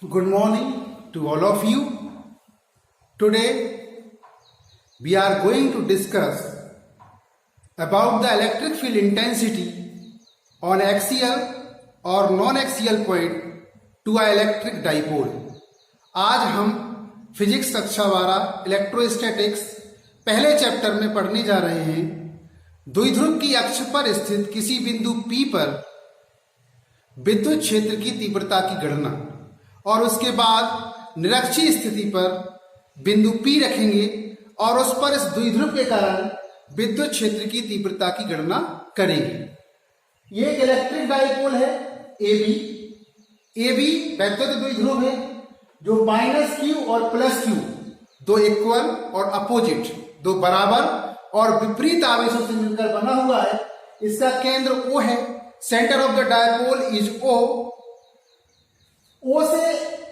Good morning to all of you. Today we are going to discuss about the electric field intensity on axial or non-axial point to a electric dipole. आज हम physics कक्षा 12 electrostatics पहले chapter में पढ़ने जा रहे हैं। द्विध्रुव की अक्ष पर स्थित किसी बिंदु P पर विद्युत क्षेत्र की तीव्रता की गणना और उसके बाद निरक्षीय स्थिति पर बिंदु P रखेंगे और उस पर इस द्विध्रुव के कारण विद्युत क्षेत्र की तीव्रता की गणना करेंगे। ये एक इलेक्ट्रिक डाइपोल है AB। AB वैद्युत द्विध्रुव है जो -Q और +Q दो इक्वल और अपोजिट, दो बराबर और विपरीत आवेशों से मिलकर बना हुआ है। इसका केंद्र O है। Centre of the dipole is O से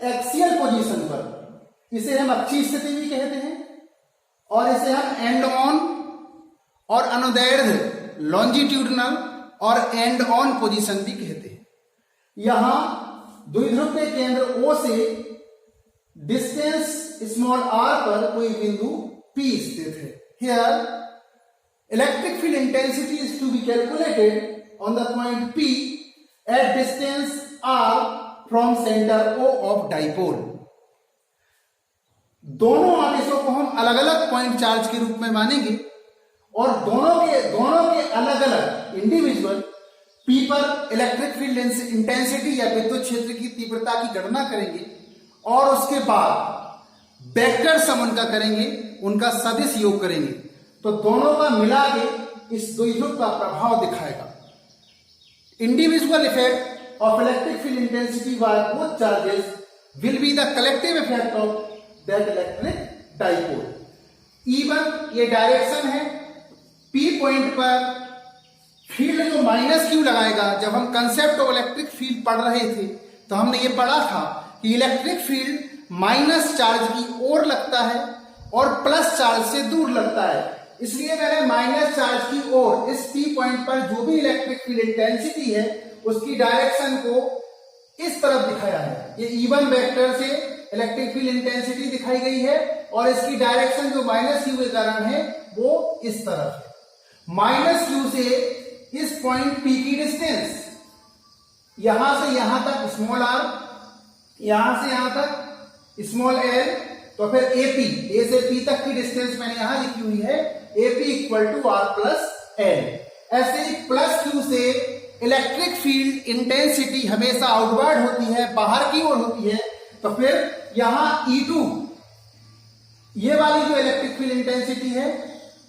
एक्सियल पोजीशन पर इसे हम अक्षीय स्थिति भी कहते हैं और इसे हम एंड ऑन और अनुदैर्ध्य लॉन्जिट्यूडनल और एंड ऑन पोजीशन भी कहते हैं। यहां द्विध्रुव के केंद्र O से डिस्टेंस स्मॉल r पर कोई बिंदु P स्थित है। Here electric field intensity is to be calculated on the point P at distance r from center O of dipole। दोनों आवेशों को हम अलग अलग पॉइंट चार्ज के रूप में मानेंगे और दोनों के अलग अलग इंडिविजुअल P पर इलेक्ट्रिक फील्ड इंटेंसिटी या विद्युत क्षेत्र की तीव्रता की गणना करेंगे और उसके बाद वेक्टर सम उनका करेंगे, उनका सदिश योग करेंगे तो दोनों का मिला के इस द्विध्रुव का प्रभाव दिखाएगा। Individual effect of electric field intensity by both charges will be the collective effect of that electric dipole। E1 ये डायरेक्शन है। P पॉइंट पर फील्ड जो -Q लगाएगा, जब हम कंसेप्ट ऑफ इलेक्ट्रिक फील्ड पढ़ रहे थे तो हमने ये पढ़ा था कि इलेक्ट्रिक फील्ड माइनस चार्ज की ओर लगता है और प्लस चार्ज से दूर लगता है। इसलिए मैंने माइनस चार्ज की ओर इस P पॉइंट पर जो भी इलेक्ट्रिक फील्ड इंटेंसिटी है उसकी डायरेक्शन को इस तरफ दिखाया है। ये E1 वेक्टर से इलेक्ट्रिक फील्ड इंटेंसिटी दिखाई गई है और इसकी डायरेक्शन जो -Q के कारण है वो इस तरफ है। -Q से इस पॉइंट P की डिस्टेंस यहां से यहां तक स्मॉल r, यहां से यहां तक स्मॉल l, तो फिर AP, A से P तक की डिस्टेंस मैंने यहां लिखी हुई है AP equal to R plus L। ऐसे ही +Q से इलेक्ट्रिक फील्ड इंटेंसिटी हमेशा आउटवर्ड होती है, बाहर की ओर होती है, तो फिर यहां E2 ये वाली जो इलेक्ट्रिक फील्ड इंटेंसिटी है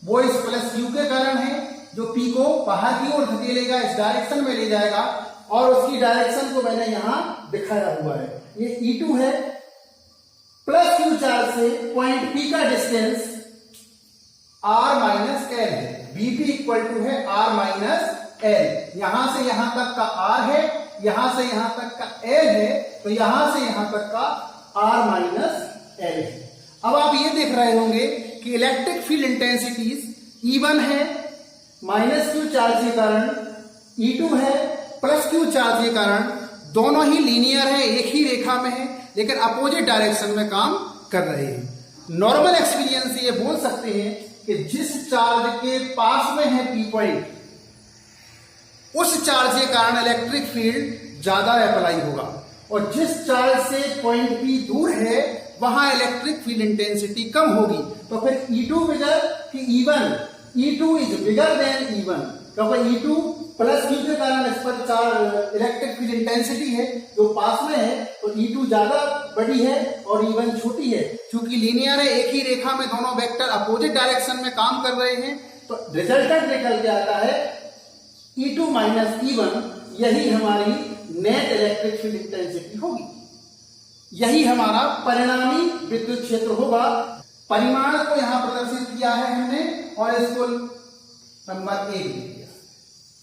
वो इस +Q के कारण है जो P को बाहर की ओर धकेलेगा, इस डायरेक्शन में ले जाएगा और उसकी डायरेक्शन को मैंने यहां दिखाया हुआ है। ये E2 है। +Q चार्ज से पॉइंट P का डिस्टेंस R माइनस L है। BP इक्वल टू है R माइनस L। यहां से यहां तक का R है, यहां से यहां तक का L है, तो यहां से यहां तक का R माइनस L है। अब आप ये देख रहे होंगे कि इलेक्ट्रिक फील्ड इंटेंसिटीज E1 है -Q चार्ज के कारण, E2 है +Q चार्ज के कारण, दोनों ही लीनियर है, एक ही रेखा में है लेकिन अपोजिट डायरेक्शन में काम कर रहे हैं। नॉर्मल एक्सपीरियंस से ये बोल सकते हैं कि जिस चार्ज के पास में है P पॉइंट उस चार्ज के कारण इलेक्ट्रिक फील्ड ज्यादा अप्लाई होगा और जिस चार्ज से पॉइंट P दूर है वहां इलेक्ट्रिक फील्ड इंटेंसिटी कम होगी। तो फिर E2 बिगर कि E1, E2 is bigger than E1 क्योंकि E2 +Q के कारण इस पर चार्ज इलेक्ट्रिक फील्ड इंटेंसिटी है जो पास में है, तो E2 ज्यादा बड़ी है और E1 छोटी है। क्योंकि लीनियर है, एक ही रेखा में दोनों वेक्टर अपोजिट डायरेक्शन में काम कर रहे हैं, तो रिजल्टेंट निकल के आता है E2 माइनस E1। यही हमारी नेट इलेक्ट्रिक फील्ड इंटेंसिटी होगी, यही हमारा परिणामी विद्युत क्षेत्र होगा। परिमाण को यहां प्रदर्शित किया है हमने और इसको नंबर 1 दिया,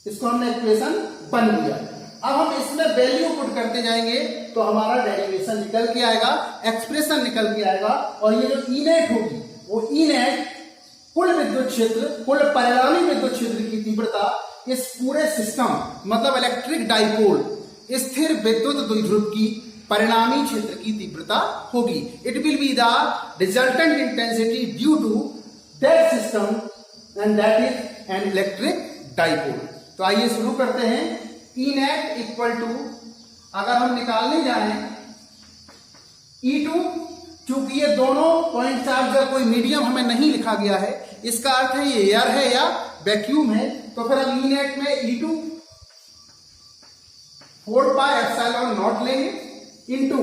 इसको हमने इक्वेशन 1 दिया। अब हम इसमें वैल्यू पुट करते जाएंगे तो हमारा डेरिवेशन निकल के आएगा, एक्सप्रेशन निकल के आएगा और ये जो ई नेट होगी वो ई नेट कुल विद्युत क्षेत्र, कुल परिणामी विद्युत क्षेत्र की तीव्रता इस पूरे सिस्टम मतलब इलेक्ट्रिक डाइपोल स्थिर विद्युत द्विध्रुव की परिणामी क्षेत्र की तीव्रता होगी। It will be the resultant intensity due to that system and that is an electric dipole. तो आइए शुरू करते हैं। ई नेट इक्वल टू, अगर हम निकालने जाएं E2, चूंकि ये दोनों पॉइंट चार्ज का कोई मीडियम हमें नहीं लिखा गया है, इसका अर्थ है ये एयर है या वैक्यूम है, तो फिर हम ई नेट में E2 4 पाई एप्सिलॉन नॉट लेंगे इनटू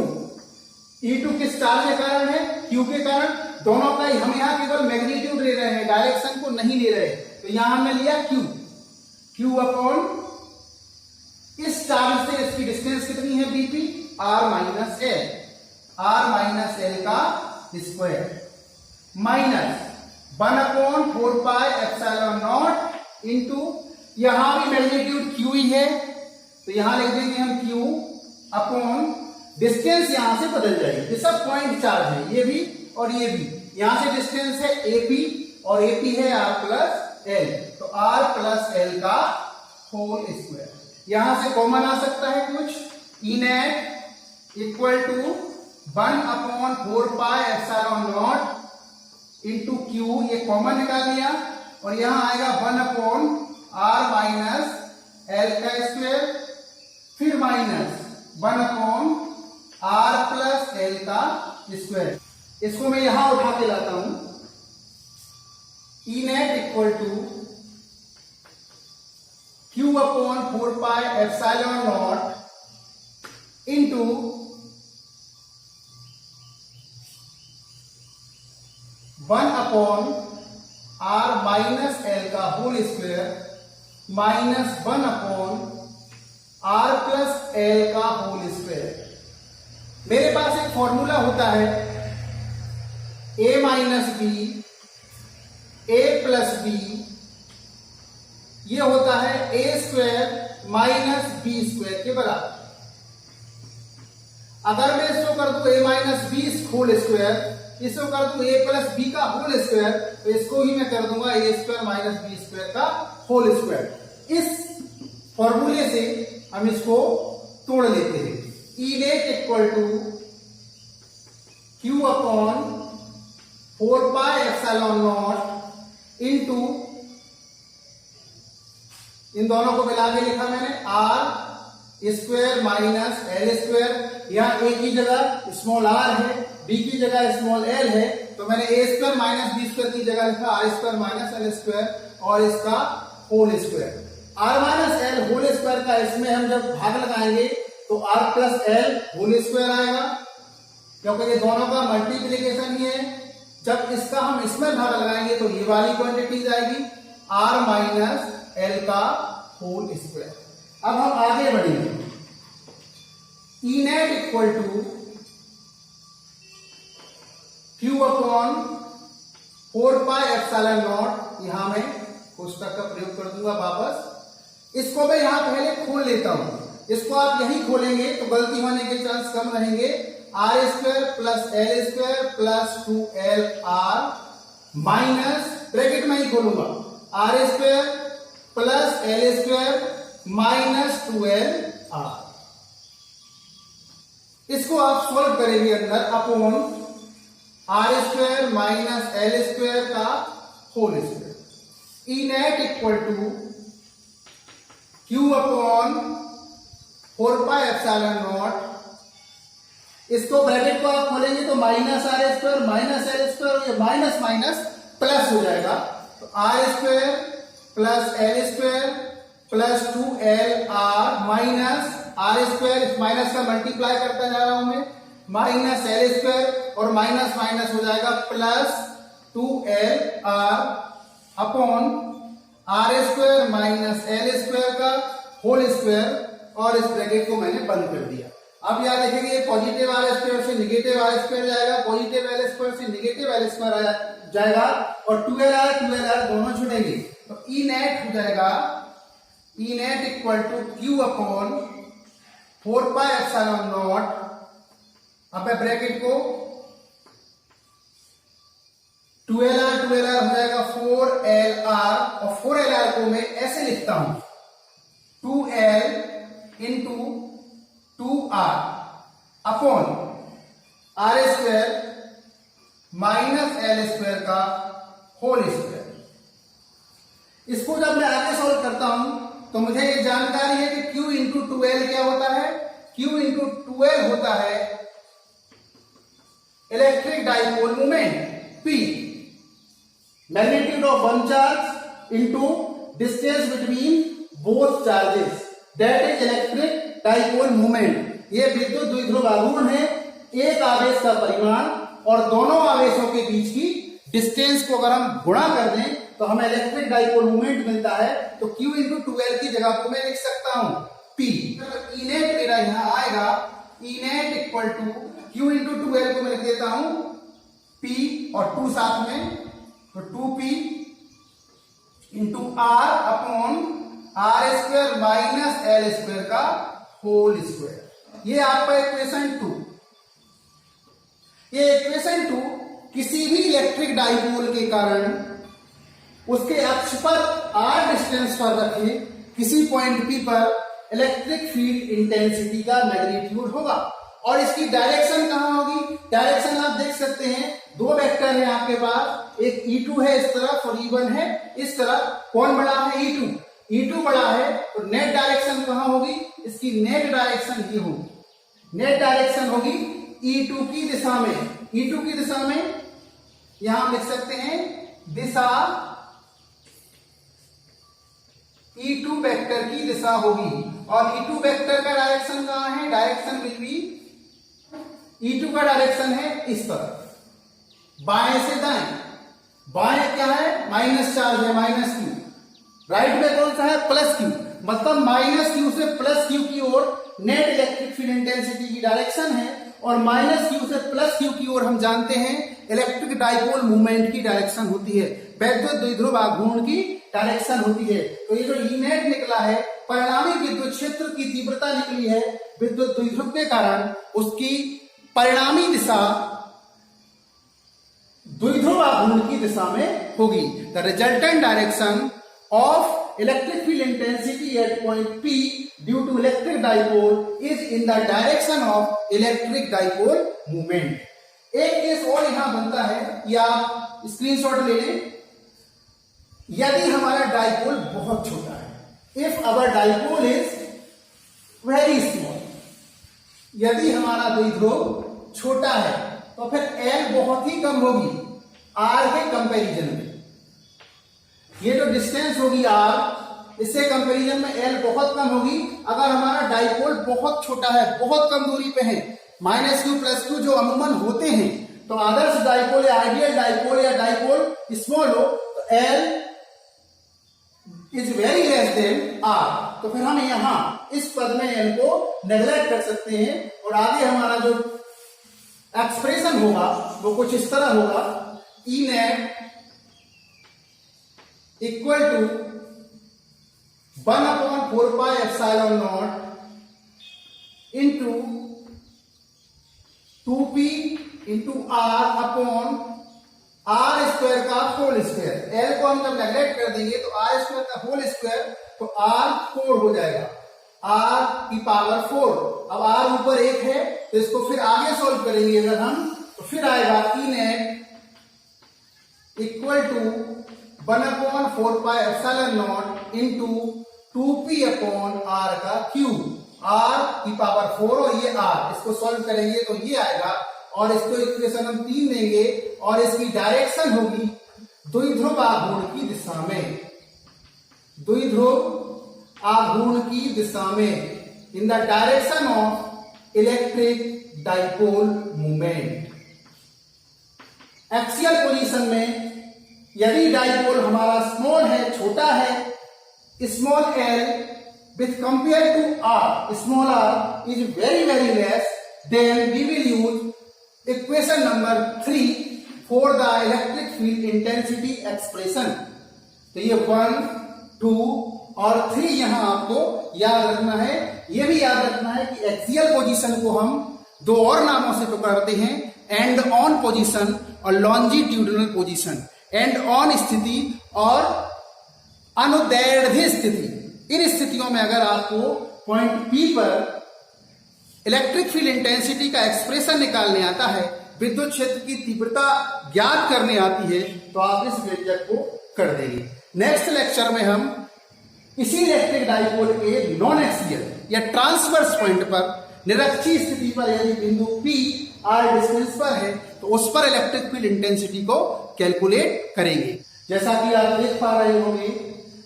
E2 किस चार्ज के कारण है, Q के कारण। दोनों का हम यहां केवल मैग्नीट्यूड ले रहे हैं, डायरेक्शन को नहीं ले रहे, तो यहां हमने लिया Q अपॉन इस चार्ज से इसकी डिस्टेंस कितनी है BP, R माइनस L का square minus 1 upon 4 pi epsilon naught into, यहां भी मैग्नीट्यूड Q ही है, तो यहां लिख देंगे हम Q अपॉन डिस्टेंस, यहां से बदल जाएगी, ये सब पॉइंट चार्ज है, ये भी और ये भी। यहां से डिस्टेंस है AP और AP है R प्लस L, तो R प्लस L का होल स्क्वायर। यहां से कॉमन आ सकता है कुछ, E net equal to 1 upon 4 pi epsilon naught into Q, ये कॉमन निकाल लिया, और यहां आएगा 1 अपॉन R माइनस L का स्क्वायर, फिर minus 1 upon R plus L का स्क्वायर। इसको मैं यहां उठा के लाता हूं। E net equal to Q upon 4 pi epsilon naught into 1 upon R minus L का whole square minus 1 upon R plus L का होल स्क्वायर। मेरे पास एक फॉर्मूला होता है A minus B A plus B, ये होता है A square minus B square के बराबर। अगर मैं इसको कर दूं A minus B whole square, इसको कर दूं A प्लस B का होल स्क्वायर, तो इसको ही मैं कर दूंगा A square minus B square का होल स्क्वायर। इस फॉर्मूले से हम इसको तोड़ लेते हैं। E net equal to Q upon 4 pi epsilon naught into, इन दोनों को मिला के लिखा मैंने R square minus L square. यहां A की जगह स्मॉल r है, B की जगह स्मॉल l है, तो मैंने A square minus B square की जगह लिखा R square minus L square और इसका whole square. R minus L whole square का इसमें हम जब भाग लगाएंगे तो R plus L whole square आएगा, क्योंकि ये दोनों का मल्टीप्लीकेशन ही है। जब इसका हम इसमें भाग लगाएंगे तो ये वाली क्वांटिटी आएगी R माइनस L का होल स्क्वायर। अब हम आगे बढ़ेंगे। E net equal to Q upon 4 pi epsilon naught, यहां मैं कोष्टक का प्रयोग कर दूंगा वापस। इसको मैं यहां पहले खोल लेता हूं, इसको आप यही खोलेंगे तो गलती होने के चांस कम रहेंगे। R square plus L square plus 2LR minus, bracket में ही खोलूंगा, R square plus L square minus 2LR। इसको आप सॉल्व करेंगे अंदर, upon R square minus L square का whole square. E net equal to Q upon 4 pi epsilon naught, इसको bracket को आप खोलेंगे तो minus R square minus L square, ये माइनस माइनस प्लस हो जाएगा, तो R square plus L square plus 2LR minus R square, इस माइनस का मल्टीप्लाई करता जा रहा हूं मैं, माइनस L स्क्वायर और माइनस माइनस हो जाएगा plus 2LR upon R square minus L square का होल स्क्वायर, और इस ब्रैकेट को मैंने बंद कर दिया। अब यहां देखेंगे पॉजिटिव R स्क्वायर से निगेटिव R स्क्वायर जाएगा, पॉजिटिव L स्क्वायर से निगेटिव L स्क्वायर जाएगा, और 2LR दोनों छूटेंगे, तो ई नेट हो जाएगा, E net equal to Q upon 4 pi epsilon naught. अब मैं ब्रैकेट को 2LR हो जाएगा 4LR, और 4LR को मैं ऐसे लिखता हूं 2L into 2R upon R square minus L square का होल स्क्वायर। इसको जब मैं आगे सॉल्व करता हूं तो मुझे ये जानकारी है कि Q इंटू 2L क्या होता है। Q इंटू 2L होता है electric dipole moment P, magnitude of one charge into distance between both charges, that is electric dipole moment. ये विद्युत द्विध्रुव आघूर्ण है, एक आवेश का परिमाण और दोनों आवेशों के बीच की डिस्टेंस को अगर हम गुणा कर दें तो हमें इलेक्ट्रिक डाइपोल मोमेंट मिलता है। तो Q इंटू 2L की जगह को मैं लिख सकता हूं P। E नेट मेरा यहां आएगा, E net equal to Q into 2L को मैं लिख देता हूं P और 2 साथ में, तो 2P into R upon R square minus L square का होल स्क्वायर। ये आपका इक्वेशन 2। ये इक्वेशन 2 किसी भी इलेक्ट्रिक डाइपोल के कारण उसके अक्ष पर r डिस्टेंस पर रखे किसी पॉइंट P पर इलेक्ट्रिक फील्ड इंटेंसिटी का मैग्नीट्यूड होगा। और इसकी डायरेक्शन कहां होगी? डायरेक्शन आप देख सकते हैं, दो वेक्टर है आपके पास, एक E2 है इस तरफ और E1 है इस तरफ। कौन बड़ा है? E2। E2 बड़ा है तो नेट डायरेक्शन कहां होगी? इसकी नेट डायरेक्शन ये होगी। नेट डायरेक्शन होगी E2 की दिशा में। E2 की दिशा में यहां हम लिख सकते हैं दिशा E2 वेक्टर की दिशा होगी। और E2 वेक्टर का डायरेक्शन कहां है? डायरेक्शन विल बी, E2 का डायरेक्शन है इस तरफ, बाएं से दाएं। बाएं क्या है? माइनस चार्ज है, माइनस Q। राइट में कौन सा है? Plus Q। मतलब माइनस Q से प्लस Q की ओर नेट इलेक्ट्रिक फील्ड इंटेंसिटी की डायरेक्शन है, और माइनस Q से प्लस Q की ओर हम जानते हैं इलेक्ट्रिक डाइपोल मूवमेंट की डायरेक्शन होती है, वैद्युत द्विध्रुव आघूर्ण की डायरेक्शन होती है। तो ये जो E नेट निकला है, परिणामी विद्युत क्षेत्र की तीव्रता निकली है विद्युत द्विध्रुव के कारण, उसकी परिणामी दिशा द्विध्रुव आघूर्ण की दिशा में होगी। The resultant direction of electric field intensity at point P due to electric dipole is in the direction of electric dipole movement. एक केस और यहां बनता है, या स्क्रीनशॉट ले लें। यदि हमारा डाइपोल बहुत छोटा है, if our dipole is very small, यदि हमारा द्विध्रुव छोटा है तो फिर L बहुत ही कम होगी R के कंपैरिजन में। ये जो डिस्टेंस होगी R, इससे कंपैरिजन में L बहुत कम होगी। अगर हमारा डाइपोल बहुत छोटा है, बहुत कम दूरी पे है, माइनस Q प्लस Q जो अमूमन होते हैं, तो आदर्श डाइपोल या आइडियल डाइपोल या डाइपोल स्मॉल हो तो L is very less than R। तो फिर हम यहां इस पद में L को नेग्लेक्ट कर सकते हैं, और आगे हमारा जो एक्सप्रेशन होगा वो कुछ इस तरह होगा, E net equal to 1/4 pi epsilon naught into 2P into R upon R square का होल स्क्वायर। L को हम जब नेग्लेक्ट कर देंगे तो R स्क्वायर का होल स्क्वायर, तो R 4 हो जाएगा, R की पावर 4। अब R ऊपर 1 है तो इसको फिर आगे सॉल्व करेंगे अगर हम, तो फिर आएगा E net equal to 1/4 pi epsilon naught into 2P upon R का क्यूब, R की पावर 4 और ये R, इसको सॉल्व करेंगे तो ये आएगा, और इसको इक्वेशन हम 3 देंगे, और इसकी डायरेक्शन होगी द्विध्रुव आघूर्ण की दिशा में, द्विध्रुव आघूर्ण की दिशा में, इन the direction of electric dipole movement. Axial position में यदि डाइपोल हमारा स्मॉल है, छोटा है, small l with compared to r, small r is very very less, then we will use equation number 3 for the electric field intensity expression। तो ये 1, 2 और 3 यहां आपको याद रखना है। यह भी याद रखना है कि एक्सियल पोजीशन को हम दो और नामों से पुकारते हैं, एंड ऑन पोजीशन और लॉन्जिट्यूडिनल पोजीशन। एंड ऑन स्थिति और अनुदैर्ध्य स्थिति। इन स्थितियों में अगर आपको पॉइंट P पर इलेक्ट्रिक फील्ड इंटेंसिटी का एक्सप्रेशन निकालने आता है, विद्युत क्षेत्र की तीव्रता ज्ञात करने आती है, तो आप इस व्यंजक को कर देंगे। नेक्स्ट लेक्चर में हम इसी इलेक्ट्रिक डाइपोल के नॉन एक्सियल या ट्रांसवर्स पॉइंट पर निरक्षीय स्थिति पर यदि बिंदु P r डिस्टेंस पर है तो उस पर इलेक्ट्रिक फील्ड इंटेंसिटी को कैलकुलेट करेंगे। जैसा कि आप देख पा रहे होंगे,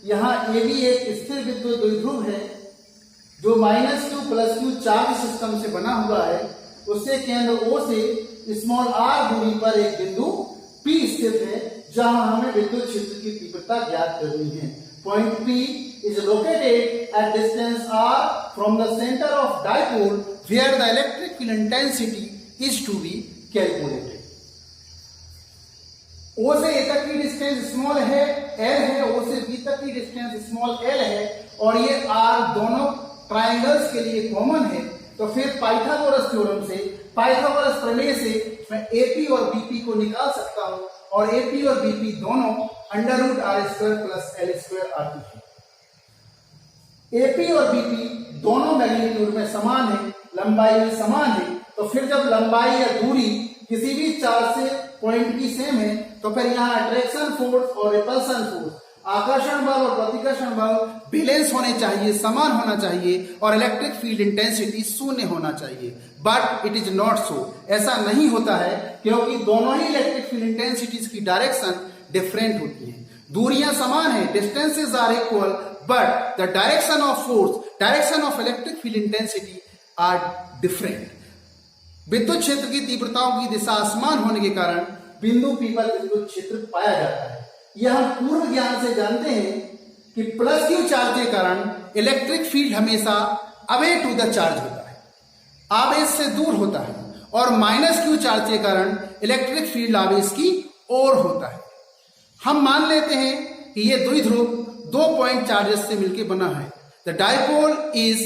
यहाँ AB एक स्थिर विद्युत द्विध्रुव है जो -q + q चार्ज सिस्टम से बना हुआ है। उससे केंद्र O से स्मॉल r दूरी पर एक बिंदु P स्थित है जहां हमें विद्युत क्षेत्र की तीव्रता ज्ञात करनी है। Point P is located at distance r from the center of dipole where the electric field intensity is to be calculated. O से A तक की डिस्टेंस स्मॉल है L है, O से B तक की डिस्टेंस स्मॉल L है और ये R दोनों ट्राइंगल्स के लिए कॉमन है। तो फिर पाइथागोरस थ्योरम से, पाइथागोरस प्रमेय से मैं AP और BP को निकाल सकता हूं और AP और BP दोनों √r² + L² आती है। AP और BP दोनों मैग्नीट्यूड में समान है, लंबाई में समान है, तो फिर जब लंबाई या दूरी किसी भी चार्ज से पॉइंट की सेम है तो फिर यहाँ अट्रैक्शन फोर्स और रिपल्सन फोर्स, आकर्षण बल और प्रतिकर्षण बल बैलेंस होने चाहिए, समान होना चाहिए और इलेक्ट्रिक फील्ड इंटेंसिटी शून्य होना चाहिए। But it is not so, ऐसा नहीं होता है क्योंकि दोनों ही इलेक्ट्रिक फील्ड इंटेंसिटीज की डायरेक्शन डिफरेंट होती है। दूरियां समान है, distances are equal, but the direction of force, direction of electric field intensity are different. विद्युत क्षेत्र की तीव्रताओं की दिशा असमान होने के कारण बिंदु P पर विद्युत क्षेत्र पाया जाता है। यह हम पूर्व ज्ञान से जानते हैं कि +q चार्ज के कारण इलेक्ट्रिक फील्ड हमेशा अवे टू द चार्ज होता है, आवेश से दूर होता है, और -q चार्ज के कारण इलेक्ट्रिक फील्ड आवेश की ओर होता है। हम मान लेते हैं कि यह द्विध्रुव 2 पॉइंट चार्जेस से मिलकर बना है। The dipole is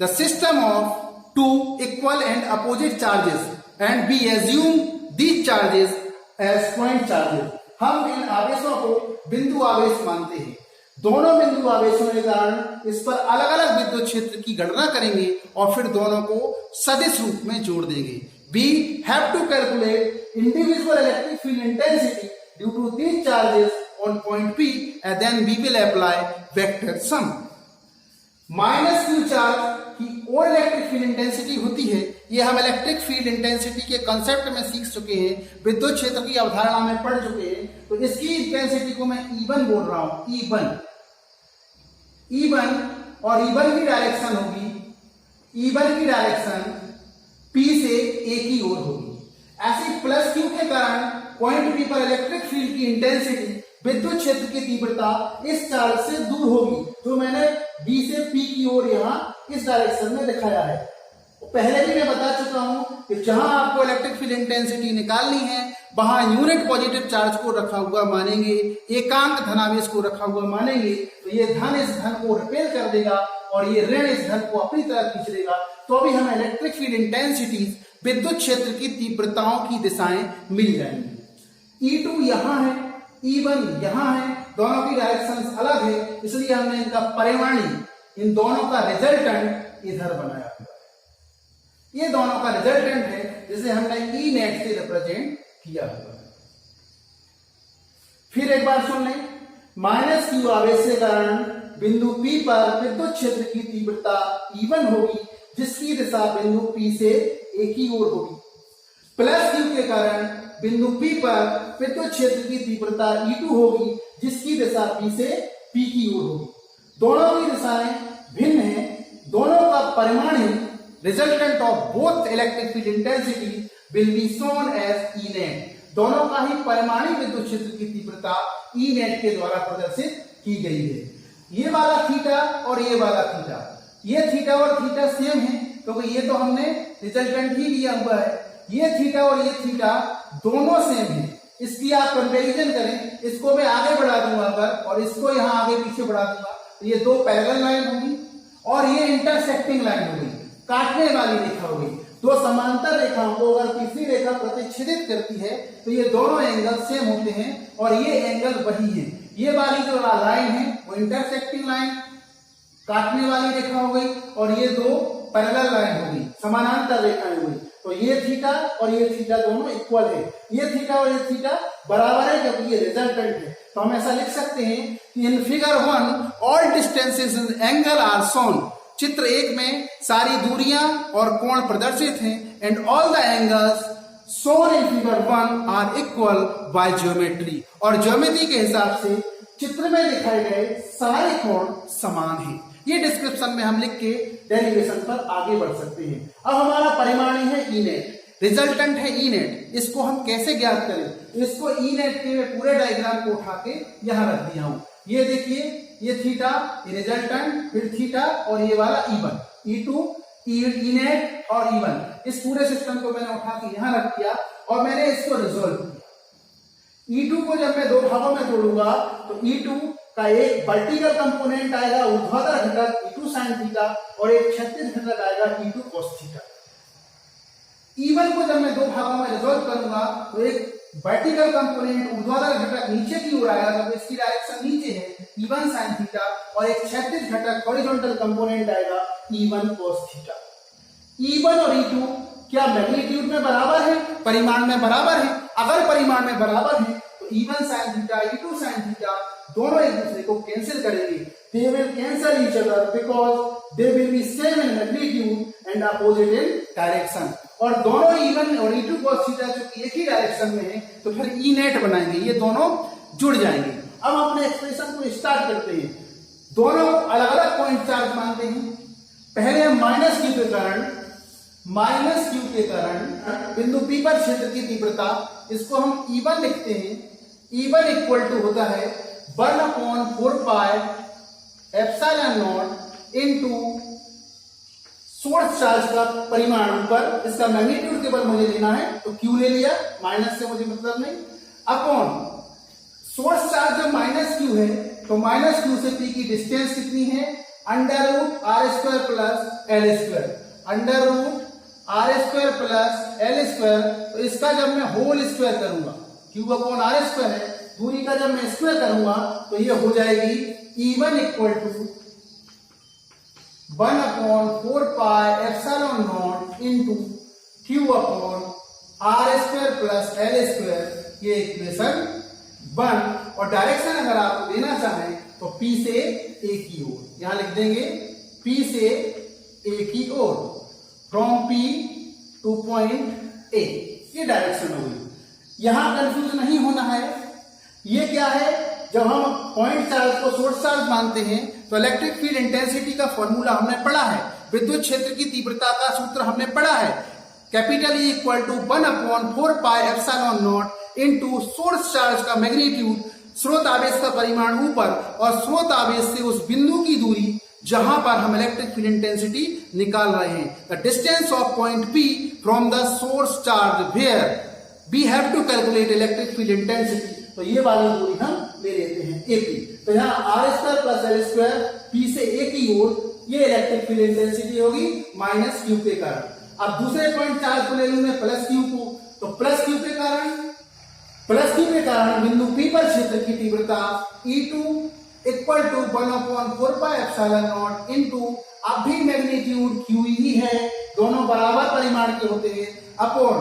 the system of 2 equal and opposite charges and we assume these charges as point charges. हम इन आवेशों को बिंदु आवेश मानते हैं। दोनों बिंदु आवेशों के कारण इस पर अलग अलग विद्युत क्षेत्र की गणना करेंगे और फिर दोनों को सदिश रूप में जोड़ देंगे। We have to calculate individual electric field intensity due to these charges on point P and then we will apply vector sum. -q charge की और इलेक्ट्रिक फील्ड इंटेंसिटी होती है, ये हम इलेक्ट्रिक फील्ड इंटेंसिटी के कंसेप्ट में सीख चुके हैं, विद्युत क्षेत्र की अवधारणा में पढ़ चुके हैं। तो इसकी इंटेंसिटी को मैं E1 बोल रहा हूं, E1 और E1 की डायरेक्शन होगी, E1 की डायरेक्शन P से A की ओर होगी। ऐसे +q के कारण पॉइंट P पर इलेक्ट्रिक फील्ड की इंटेंसिटी, विद्युत क्षेत्र की तीव्रता इस चार्ज से दूर होगी, जो मैंने B से P की ओर यहाँ इस डायरेक्शन में दिखाया है। पहले भी मैं बता चुका हूं कि जहां आपको इलेक्ट्रिक फील्ड इंटेंसिटी निकालनी है वहां यूनिट पॉजिटिव चार्ज को रखा हुआ मानेंगे, एकांक धनावेश को रखा हुआ मानेंगे, तो ये धन इस धन को रिपेल कर देगा और ये ऋण इस धन को अपनी तरफ खींच लेगा। तो अभी हमें इलेक्ट्रिक फील्ड इंटेंसिटीज, विद्युत क्षेत्र की तीव्रताओं की दिशाएं मिल जाएंगी। E2 यहाँ है, E1 यहाँ है, दोनों की डायरेक्शन अलग है, इसलिए हमने इनका परिमाणी, इन दोनों का रिजल्टेंट इधर बनाया हुआ है। ये दोनों का रिजल्टेंट है जिसे हमने E नेट से रिप्रेजेंट किया हुआ है। फिर एक बार सुन लें, -q आवेश के कारण बिंदु P पर विद्युत क्षेत्र की तीव्रता E1 होगी जिसकी दिशा बिंदु P से A की ओर होगी। +q के कारण बिंदु P पर विद्युत क्षेत्र की तीव्रता E2 होगी जिसकी दिशा P से P की ओर होगी। दोनों की दिशाएं भिन्न हैं, दोनों का परिमाणी resultant of both electric field intensity will be shown as E net. दोनों का ही परिमाणी विद्युत क्षेत्र की तीव्रता E नेट के द्वारा प्रदर्शित की गई है। ये वाला थीटा और ये वाला थीटा, ये थीटा और थीटा सेम है क्योंकि ये तो हमने रिजल्टेंट ही लिया हुआ है। ये थीटा और ये थीटा दोनों सेम है। इसकी आप कंपैरिजन करें, इसको मैं आगे बढ़ा दूंगा अगर और इसको यहाँ आगे पीछे बढ़ा दूंगा तो ये दो पैरेलल लाइन होगी और ये इंटरसेक्टिंग लाइन होगी, काटने वाली रेखा होगी। दो समांतर रेखाओं को अगर तीसरी रेखा प्रतिच्छेदित करती है तो ये दोनों एंगल सेम होते हैं और ये एंगल वही है। ये वाली जो लाइन है वो इंटरसेक्टिंग लाइन, काटने वाली रेखा हो गई और ये दो पैरेलल लाइन होगी, समानांतर रेखाएं हुई, तो ये थीटा और ये थीटा दोनों इक्वल है, ये थीटा और ये थीटा बराबर है क्योंकि ये रिजल्टेंट है। तो हम ऐसा लिख सकते हैं कि in figure 1 all distances in angle are shown, चित्र 1 में सारी दूरियां और कोण प्रदर्शित हैं, and all the angles shown in figure 1 are equal by geometry, और ज्योमेट्री के हिसाब से चित्र में दिखाए गए सारे कोण समान हैं। ये डिस्क्रिप्शन में हम लिख के डेरिवेशन पर आगे बढ़ सकते हैं। अब हमारा परिमाणी है ई नेट, रिजल्टेंट है ई नेट, इसको हम कैसे ज्ञात करें? इसको ई नेट के पूरे डायग्राम को उठा के यहां रख दिया हूं। ये देखिए, ये थीटा, ये रिजल्टेंट, फिर थीटा और ये वाला E1, E2, ई नेट और E1, इस पूरे सिस्टम को मैंने उठा के यहां रख दिया और मैंने इसको रिजोल्व किया। E2 को जब मैं दो भागों में तोड़ूंगा तो E2 का एक वर्टिकल कंपोनेंट आएगा ऊर्ध्वाधर घटक E2 sin थीटा और एक क्षैतिज घटक आएगा E2 cos थीटा। E1 को जब मैं दो भागों में रिजोल्व करूंगा तो एक वर्टिकल कंपोनेंट ऊर्ध्वाधर घटक नीचे की ओर आएगा, तो इसकी डायरेक्शन नीचे है, E1 sin थीटा, और एक क्षैतिज घटक हॉरिजॉन्टल कंपोनेंट आएगा E1 cos थीटा। E1 और E2 क्या मैग्नीट्यूड में बराबर है? परिमाण में बराबर है। अगर परिमाण में बराबर है तो E1 sin theta, E2 sin theta दोनों एक दूसरे को कैंसिल करेंगे। They will cancel each other because they will be same in magnitude and opposite in direction। और दोनों E1 और E2 cos थीटा जो कि एक ही डायरेक्शन में है तो फिर E नेट बनाएंगे, ये दोनों जुड़ जाएंगे। अब अपने एक्सप्रेशन को स्टार्ट करते हैं। दोनों अलग अलग पॉइंट चार्ज मानते हैं। पहले हम माइनस क्यू के कारण बिंदु P पर क्षेत्र की तीव्रता, इसको हम E1 लिखते हैं। E1 इक्वल टू होता है 1/4 pi epsilon naught into source charge का परिमाण ऊपर, इसका मैग्नीट्यूड केवल मुझे लेना है तो Q ले लिया, माइनस से मुझे मतलब नहीं, अपॉन सोर्स चार्ज जब माइनस Q है तो माइनस Q से P की डिस्टेंस कितनी है? √r² plus l², √r² plus l²। तो इसका जब मैं होल स्क्वायर करूंगा, Q/r² है, दूरी का जब मैं स्क्वायर करूंगा तो ये हो जाएगी E1 equal to 1/4 pi epsilon naught into Q/r² plus l²। ये इक्वेशन 1, और डायरेक्शन अगर आप देना चाहें तो P से A की ओर, यहां लिख देंगे P से A की ओर, from P to point A, ये डायरेक्शन होगी। यहां कंफ्यूज नहीं होना है। ये क्या है? जब हम पॉइंट चार्ज को सोर्स चार्ज मानते हैं तो इलेक्ट्रिक फील्ड इंटेंसिटी का फॉर्मूला हमने पढ़ा है, विद्युत क्षेत्र की तीव्रता का सूत्र हमने पढ़ा है, capital E equal to 1/4 pi epsilon naught into source charge का मैग्नीट्यूड, स्रोत आवेश का परिमाण ऊपर और स्रोत आवेश से उस बिंदु की दूरी जहां पर हम इलेक्ट्रिक फील्ड इंटेंसिटी निकाल रहे हैं। The distance of point P from the source charge where we have to calculate electric field intensity. तो ये वाली दूरी हम ले लेते हैं AP। तो यहाँ r² प्लस l² P से A की ओर, ये इलेक्ट्रिक फील्ड इंटेंसिटी होगी माइनस Q के कारण। अब दूसरे पॉइंट चार्ज को ले लूंगे प्लस Q को, तो प्लस Q के कारण बिंदु P पर क्षेत्र की तीव्रता E2 equal to 1/4 pi epsilon naught into, अब भी मैग्नीट्यूड Q ही है, दोनों बराबर परिमाण के होते हैं, अपॉन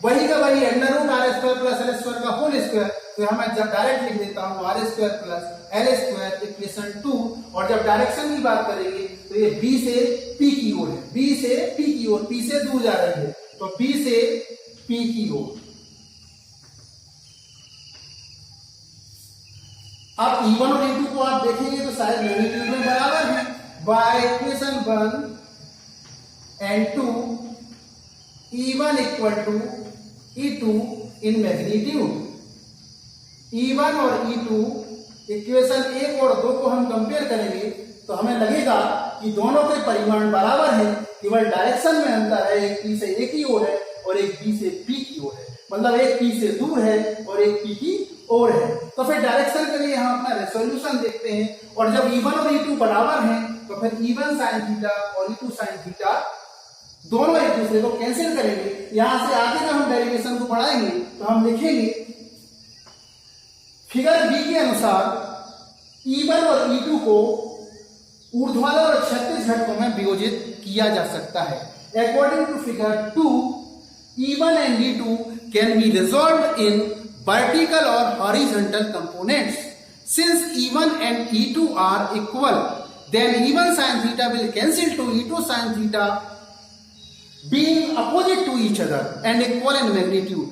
वही का वही √r² प्लस l² का होल स्क्वायर। तो यहां मैं जब डायरेक्ट लिख देता हूं r² प्लस l² इक्वेशन 2, और जब डायरेक्शन की बात करेंगे तो ये B से P की ओर है, B से P की ओर, P से दूर जा रही है, तो B से P की ओर। अब E1 और E2 को आप देखेंगे तो शायद मैग्नीट्यूड में बराबर है, by equation 1 and 2 E1 equal to E2 in magnitude. E1 और E2 इक्वेशन 1 और 2 को हम कंपेयर करेंगे तो हमें लगेगा कि दोनों के परिमाण बराबर है, केवल डायरेक्शन में अंतर है, एक P से A की ओर है और एक B से P की ओर है, मतलब एक P से दूर है और एक P की ओर है। तो फिर डायरेक्शन के लिए हम अपना रेसोल्यूशन देखते हैं, और जब E1 और E2 बराबर हैं तो फिर E1 sin थीटा और E2 sin थीटा दोनों एक दूसरे को कैंसिल करेंगे। यहां से आगे जब हम डेरिवेशन को बढ़ाएंगे तो हम लिखेंगे फिगर बी के अनुसार E1 और E2 को ऊर्ध्वाधर और क्षैतिज घटकों में वियोजित किया जा सकता है। According to figure 2, E1 and E2 can be resolved in vertical or horizontal components. Since E1 and E2 are equal, then E1 sin theta will cancel to E2 sin theta, being opposite to each other and equal in magnitude.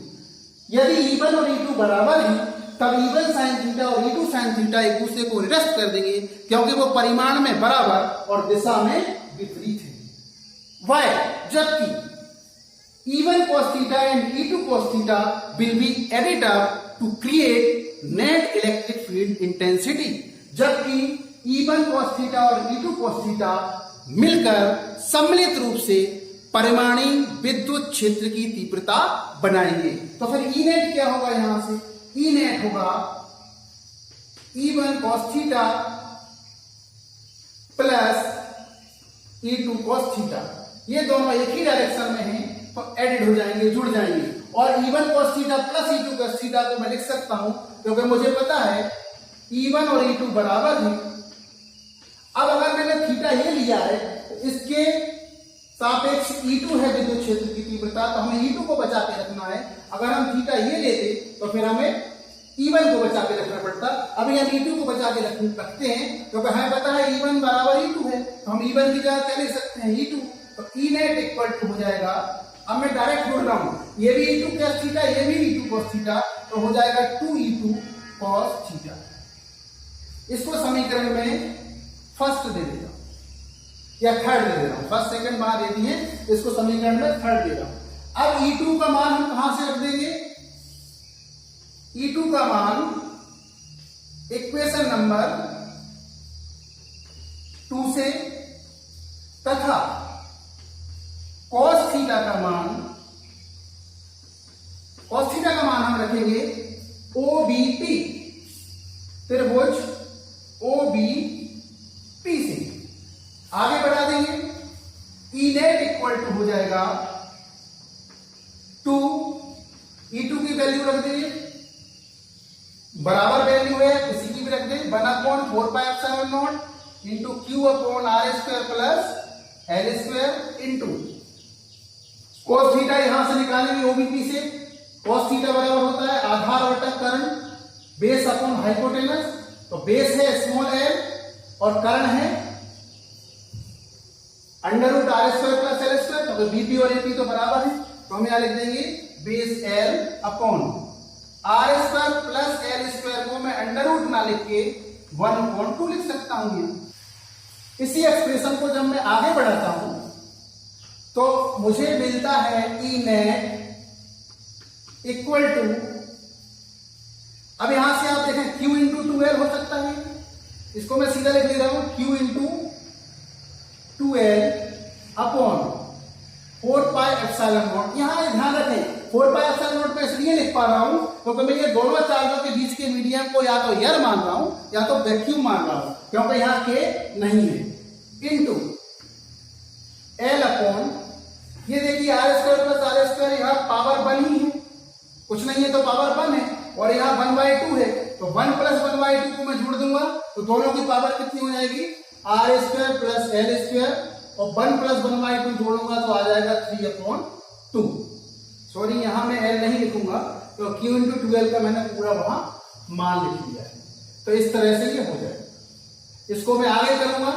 यदि E1 और E2 बराबर हैं, तब E1 sin theta और E2 sin theta एक दूसरे को निरस्त कर देंगे, क्योंकि वो परिमाण में बराबर और दिशा में विपरीत है। Why? जबकि E1 cos theta and E2 cos theta will be added up to create net electric field intensity. जबकि E1 cos theta और E2 cos theta मिलकर सम्मिलित रूप से परिमाणी विद्युत क्षेत्र की तीव्रता बनाएंगे। तो फिर E नेट क्या होगा? यहां से E नेट होगा E1 cos theta plus E2 cos theta। ये दोनों एक ही डायरेक्शन में हैं, तो एडिड हो जाएंगे, जुड़ जाएंगे। और E1 cos theta plus E2 cos theta को मैं लिख सकता हूं, क्योंकि मुझे पता है E1 और E2 बराबर हैं। अब अगर मैंने थीटा ये लिया है, तो इसके सापेक्ष E2 है विद्युत क्षेत्र की तीव्रता, तो हमें E2 को बचा के रखना है। अगर हम थीटा ये लेते तो फिर हमें E1 को बचा के रखना पड़ता। अभी हम E2 को बचा के रखते हैं, क्योंकि हमें पता है E1 बराबर E2 है, तो हम E1 की जगह क्या लिख सकते हैं? E2। तो E नेट इक्वल टू हो जाएगा, अब मैं डायरेक्ट जोड़ रहा हूं, ये भी E2 cos थीटा, ये भी E2 cos थीटा, तो हो जाएगा 2E2 cos थीटा। इसको समीकरण में फर्स्ट दे देता हूं या थर्ड दे देता हूं, फर्स्ट सेकंड वहां दे दिए, इसको समीकरण में थर्ड दे रहा हूं। अब E2 का मान हम कहां से रख देंगे? E2 का मान इक्वेशन नंबर 2 से, तथा cos थीटा का मान हम रखेंगे OBP, त्रिभुज OBP से आगे बढ़ा देंगे। E नेट इक्वल टू हो जाएगा 2, E2 की वैल्यू रख देंगे, बराबर वैल्यू है किसी की भी रख दें, 1/4πε0 into Q/r² plus L² into cos theta यहां से निकालेंगे OBP से। cos थीटा बराबर होता है आधार बटा कर्ण बेस अपॉन हाइपोटेनस, तो बेस है स्मॉल l और कर्ण है √r² प्लस L², तो BP और AP तो बराबर है, तो हम यहां लिख देंगे base l upon r² plus L² को मैं √ ना लिख के 1/2 लिख सकता हूं। इसी एक्सप्रेशन को जब मैं आगे बढ़ाता हूं तो मुझे मिलता है E नेट इक्वल टू, अब यहां से आप देखें Q इंटू 2L हो सकता है, इसको मैं सीधा लिख दे रहा हूं Q इंटू 2L अपॉन 4πε0। यहां ध्यान रखें 4πε0 पे इसलिए लिख पा रहा हूं क्योंकि मैं ये दोनों चार्जों के बीच के मीडियम को या तो एयर मान रहा हूं या तो वैक्यूम मान रहा हूं, क्योंकि यहां K नहीं है, इंटू L अपॉन, ये देखिए r² प्लस r², यहां पावर 1 ही है, कुछ नहीं है तो पावर 1 है, और यहां 1/2 है, तो 1 प्लस 1/2 को मैं जोड़ दूंगा तो दोनों की पावर कितनी हो जाएगी? r² प्लस L², और 1 प्लस 1/2 जोड़ूंगा तो आ जाएगा 3/2। सॉरी यहां मैं L नहीं लिखूंगा, तो Q इंटू 2L का मैंने पूरा वहां मान लिख दिया है। तो इस तरह से ये हो जाएगा। इसको मैं आगे करूंगा।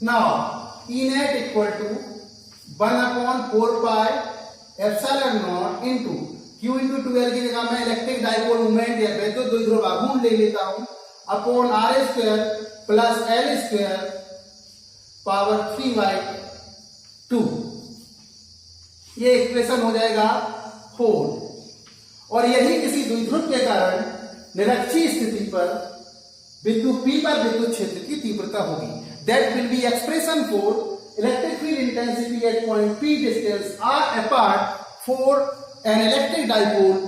Now E net equal to 1/4πε0 into Q into 2L की जगह मैं इलेक्ट्रिक डाइपोल मूवमेंट या वैद्युत द्विध्रुव आघूर्ण ले लेता हूं, upon r² plus L² power 3/2। ये इक्वेशन हो जाएगा 4। और यही किसी द्विध्रुव के कारण निरक्षीय स्थिति पर बिंदु P पर विद्युत क्षेत्र की तीव्रता होगी। That will be expression for electric field intensity at point P distance r apart for an electric dipole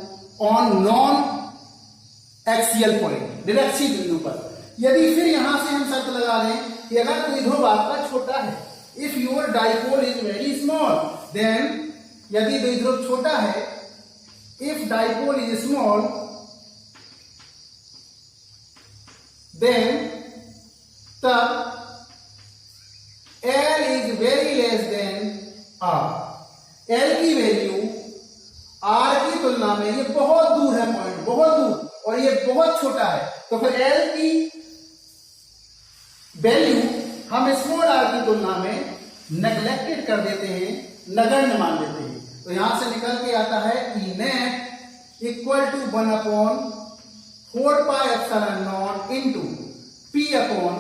on non-axial point, निरक्षीय बिंदु पर। यदि फिर यहां से हम शर्त लगा लें कि अगर द्विध्रुव आपका छोटा है, if your dipole is very small, then यदि द्विध्रुव छोटा है, if dipole is small, then तब L is very less than R। L की वैल्यू R की तुलना में ये बहुत दूर है, पॉइंट बहुत दूर, और ये बहुत छोटा है, तो फिर L की वैल्यू हम स्मॉल r की तुलना में नेग्लेक्टेड कर देते हैं, नगण्य मान लेते हैं। तो यहां से निकल के आता है E net equal to 1/4 pi epsilon naught into P upon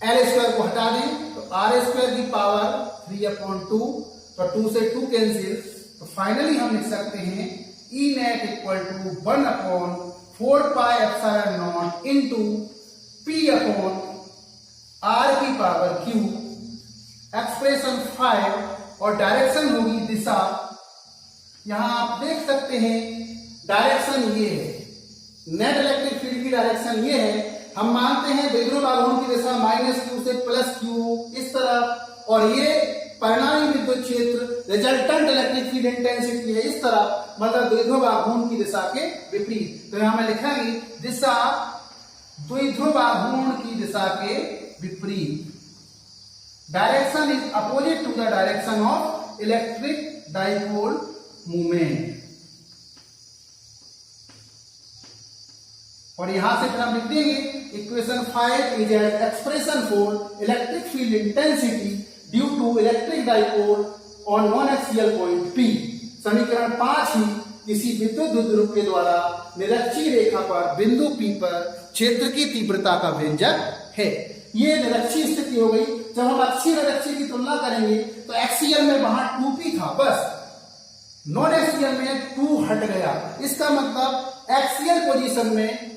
L square को हटा दें तो R स्क्वायर की पावर 3/2, तो 2 से 2 कैंसिल, तो फाइनली हम लिख सकते हैं E net equal to 1/4 pi epsilon naught into P upon R की पावर Q, एक्सप्रेशन 5, और डायरेक्शन होगी दिशा। यहां आप देख सकते हैं डायरेक्शन ये है, नेट इलेक्ट्रिक फील्ड की डायरेक्शन ये है। हम मानते हैं द्विध्रुव आघूर्ण की दिशा -q से +q इस तरफ, और ये परिणामी विद्युत क्षेत्र रिजल्टेंट इलेक्ट्रिक फील्ड इंटेंसिटी है इस तरफ, मतलब द्विध्रुव आघूर्ण की दिशा के विपरीत। तो यहां मैं लिखांगी दिशा द्विध्रुव आघूर्ण की दिशा के विपरीत। Direction is opposite to the direction of electric dipole movement. और यहां से फिर हम लिख देंगे equation 5 is an expression for electric field intensity due to electric dipole on non axial point P। समीकरण 5 ही किसी विद्युत द्विध्रुव के द्वारा निरक्षीय रेखा पर बिंदु P पर क्षेत्र की तीव्रता का व्यंजक है। ये निरक्षीय स्थिति हो गई। जब हम अक्षीय निरक्षीय की तुलना करेंगे तो एक्सियल में वहां 2P था, बस नॉन एक्सियल में 2 हट गया। इसका मतलब एक्सियल पोजीशन में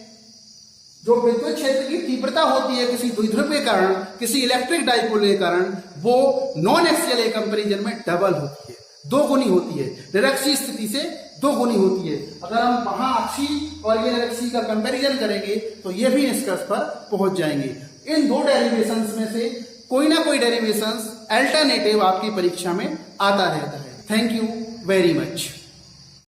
जो विद्युत क्षेत्र की तीव्रता होती है किसी द्विध्रुव के कारण, किसी इलेक्ट्रिक डाइपोल के कारण, वो नॉन एक्सियल के कंपैरिजन में डबल होती है, 2 गुनी होती है। निरक्षीय स्थिति से 2 गुनी होती है। अगर हम वहां अक्षीय और ये निरक्षीय का कंपैरिजन करेंगे तो ये भी निष्कर्ष पर पहुंच जाएंगे। इन 2 डेरिवेशंस में से कोई ना कोई डेरिवेशंस अल्टरनेटिव आपकी परीक्षा में आता रहता है। Thank you very much.